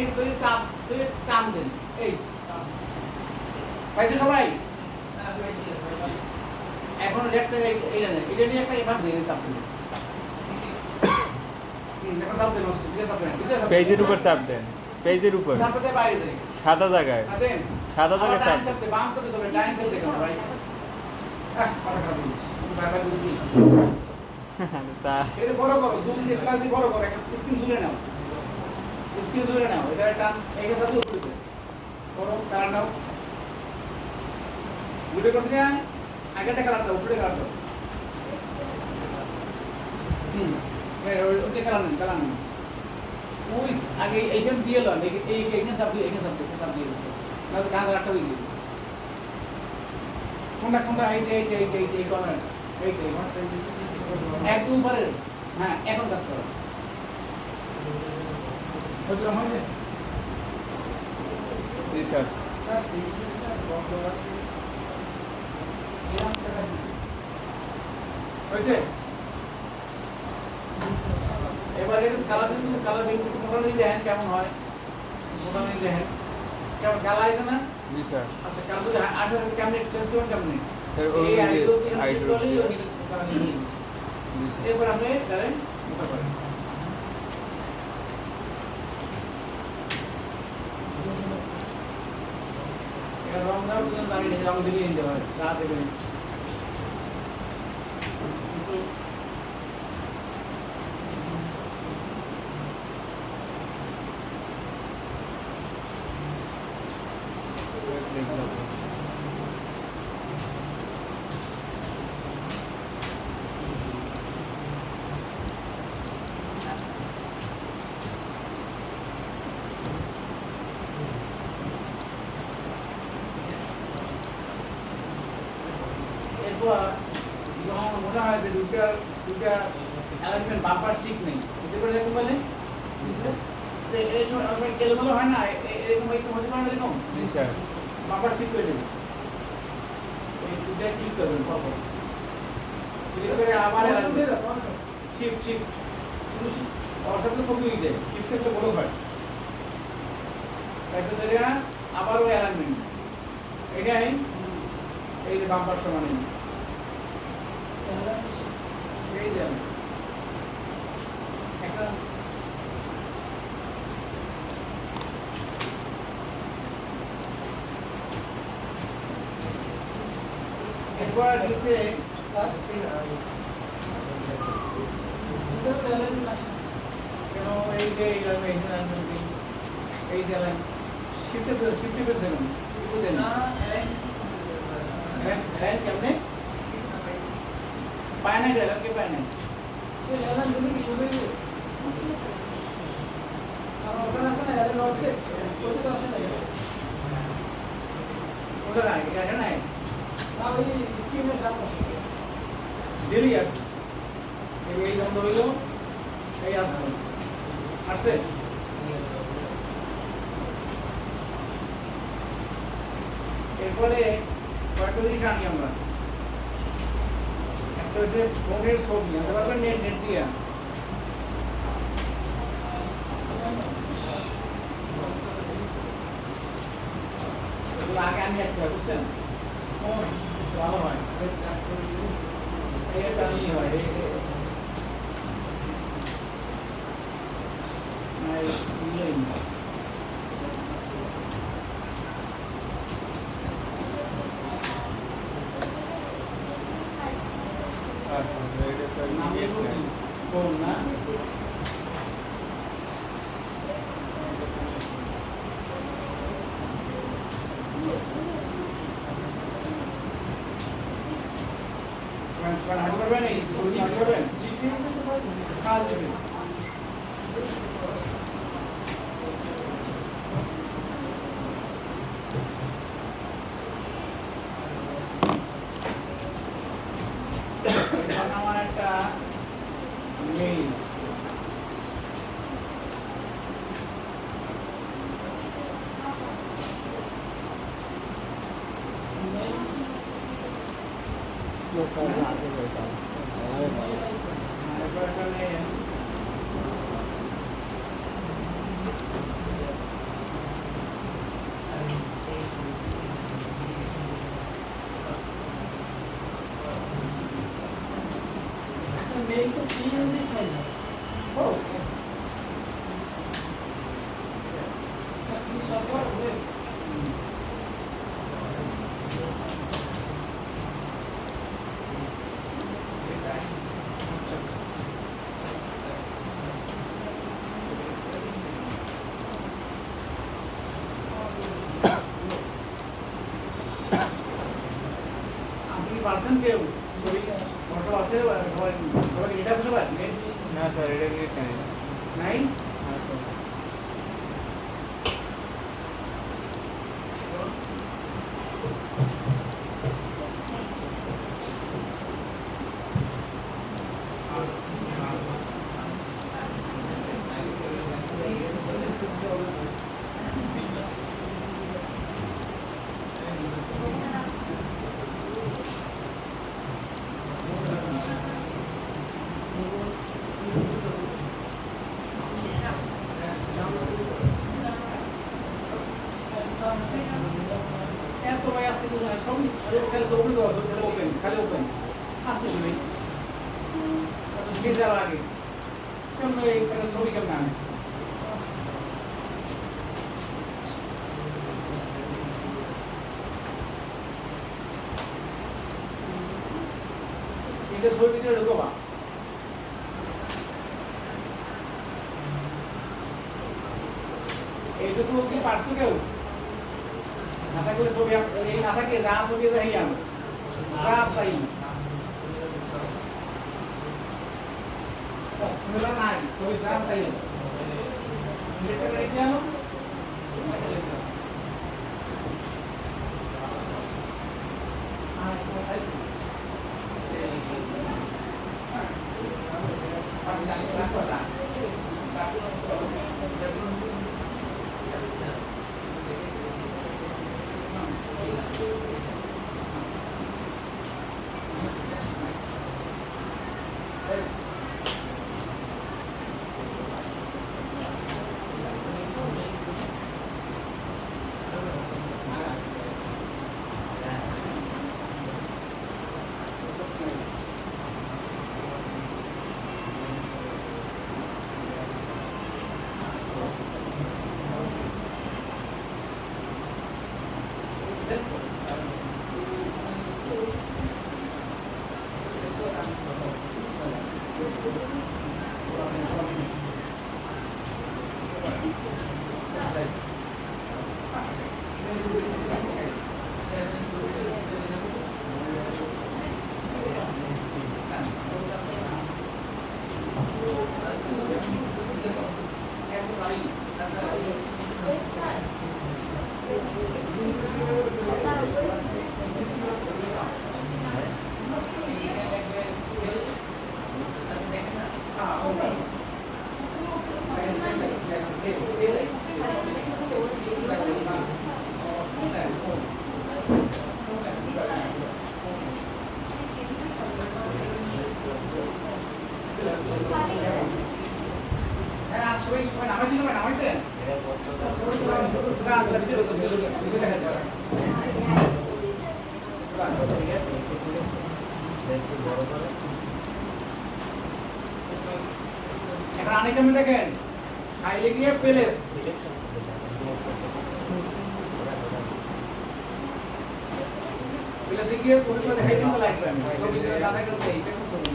এই তুই চাপ তুই টান দেন এই পাইছে সবাই এখন একটা এইটা নেই এটা নিয়ে একটা এভাস দিয়ে চাপ দিন এখন চাপ দেন এটা চাপ দেন পেজের উপর চাপ দেন পেজের উপর চাপ দিতে বাইরে যাই সাদা জায়গায় দেন সাদা জায়গায় চাপ চাপ দেন বাম চাপ দিতে হবে ডাইন চাপ দেখুন ভাই কথা খারাপ বলছিস বাবা দুই স্যার এটা বড় করো জুম দিয়ে ক্লাসই বড় করো একটা স্ক্রিন জুড়ে নাও স্ক্রিন জুড়ে নাও এটা টান একে সাথে উপরে করো কালার নাও ভিডিও করছ না আগেটা কালার দাও উপরে কালার দাও ওইটা কালার নেই ওই আগে এইখান দিয়ে লো এইখান সব দিয়ে না তো কাজ রাখতে হইবে কোনটা এই যে এই কর্নার এই একদম উপরে হ্যাঁ এখন কাজ করো বুঝলাম হয়েছে জি স্যার হয়েছে এবারে কালার কিন্তু কালার মোটামুটি দেখেন কেমন হয় মোটামুটি দেখেন কেমন কালার আছে না জি স্যার আচ্ছা কালার যদি 18 কেমন টেস্ট করবেন কেমন স্যার এই আইডো আইডো এরপর আপনি ধরেন মোটা করেন এর রং দাও তো জানি না রং দিয়ে নিতে হয় রাত দেবে এরপর যখন মনে হয় যে দুটা অ্যালাইনমেন্ট বাম্পার ঠিক নেই হতে পারে দেখতে পেলেন যে এই সময় অনেক কেলেমেলো হয় না এরকম হতে পারে না এরকম জি স্যার বাম্পার ঠিক করে দেবেন এই দুটা ক্লিক করবেন পরপর ক্লিক করে আবার শিফট অসব তো কপি হয়ে যায় শিফট সেটটা বড় হয় একটা ধরে আবার ওই অ্যালাইনমেন্ট এটাই এই যে বাম্পার সমান এই যে একটা একবার দিছে স্যার কেন এই যে এই যে লাইন শিফটে পেয়েছেন বুঝলেন না লাইন কেমনে পায় না গেল কে পায় না সে এলান যদি কি শুরু হইবে আর ওখানে আছে না এলান অবজেক্ট ওটা তো আসে না ওটা নাই এটা নাই না ওই স্ক্রিনের ডান পাশে ডেলি আর এই বন্ধ হইলো এই আসবে আসছে এরপরে কয়েকটা জিনিস আনি আমরা একটা হচ্ছে ফোনের ছবি আনতে পারবেন নেট দিয়ে এগুলো আগে আনি রাখতে হয় বুঝছেন ভালো হয় এই টানি হয় আচ্ছা এটা স্যার কোন না হাতে পারবেন এই ছবি হাতে পারবেন জিপিএস তো পাই কাজ দেবে আমার একটা মেইল আছেন কেউ ছবি ফটো আছে সবাই নেট আছে সবাই নেট না স্যার এটা গ্রেড নাই নাই না স্যার এত ভাই আসছে কিন্তু সব খালি তো ওপেন দেওয়া খালি ওপেন আসছে ভাই কে যাওয়ার আগে কেমন এই ছবি কেমন আনে এটা ছবি ভিতরে ঢুকবা এইটুকু কি পারছো কেউ না থাকলে ছবি এই না থাকে যা ছবি যাই আনো যা তাই মেলা নাই ছবি যা তাই আনো এটা রেডি আনো এখন আনিকামে দেখেন আইলে গিয়ে প্যালেস প্যালেসে গিয়ে ছবি করে দেখাই দিন তো লাগবে আমি ছবি দিয়ে দাদা করতে এইটা তো ছবি